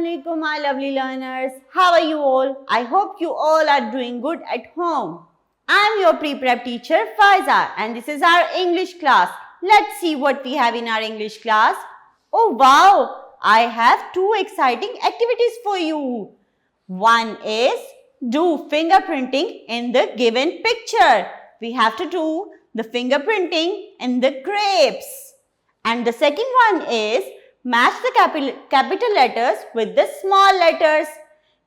Assalamualaikum, my lovely learners. How are you all? I hope you all are doing good at home. I'm your pre-prep teacher Faiza and this is our English class. Let's see what we have in our English class. Oh wow, I have two exciting activities for you. One is do fingerprinting in the given picture. We have to do the fingerprinting in the grapes. And the second one is match the capital letters with the small letters.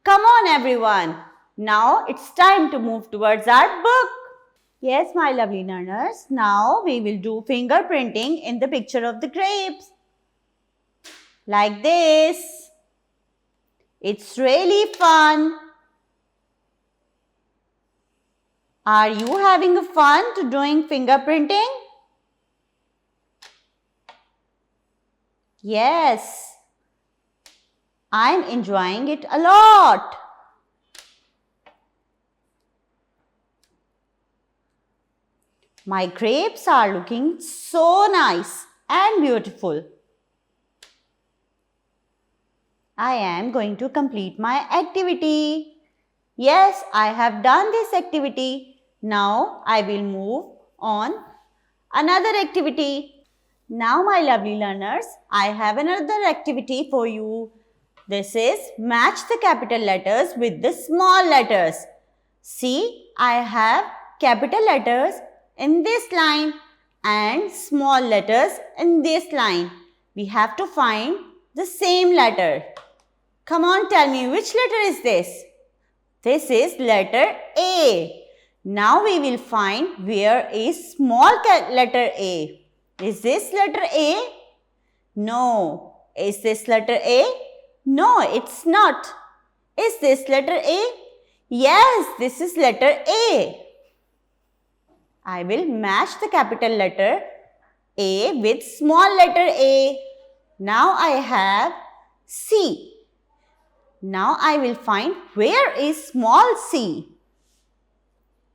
Come on everyone. Now it's time to move towards our book. Yes, my lovely learners. Now we will do fingerprinting in the picture of the grapes. Like this. It's really fun. Are you having fun to doing fingerprinting? Yes, I'm enjoying it a lot. My grapes are looking so nice and beautiful. I am going to complete my activity. Yes, I have done this activity. Now I will move on another activity. Now my lovely learners, I have another activity for you. This is match the capital letters with the small letters. See, I have capital letters in this line and small letters in this line. We have to find the same letter. Come on, tell me which letter is this? This is letter A. Now we will find where is small letter A. Is this letter A? No. Is this letter A? No, it's not. Is this letter A? Yes, this is letter A. I will match the capital letter A with small letter A. Now I have C. Now I will find where is small c.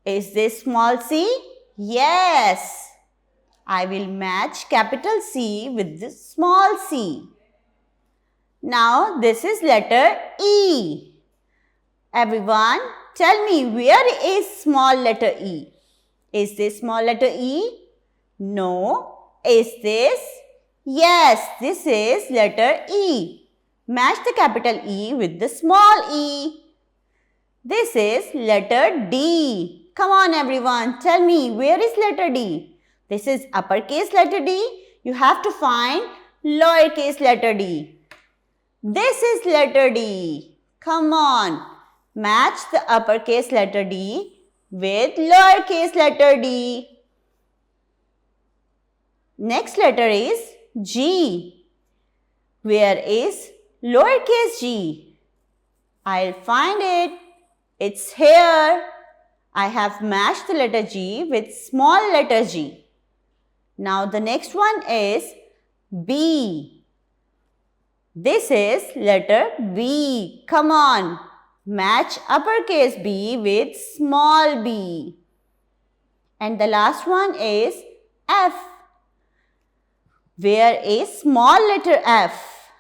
Is this small c? Yes. I will match capital C with the small c. Now this is letter E. Everyone, tell me where is small letter E? Is this small letter E? No. Is this? Yes, this is letter E. Match the capital E with the small e. This is letter D. Come on everyone, tell me where is letter D? This is uppercase letter D. You have to find lowercase letter d. This is letter D. Come on. Match the uppercase letter D with lowercase letter d. Next letter is G. Where is lowercase g? I'll find it. It's here. I have matched the letter G with small letter g. Now the next one is B. This is letter B. Come on. Match uppercase B with small b. And the last one is F. Where is small letter F?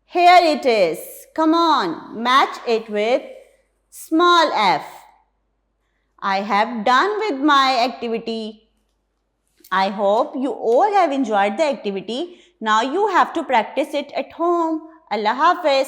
Here it is. Come on. Match it with small f. I have done with my activity. I hope you all have enjoyed the activity. Now you have to practice it at home. Allah Hafiz.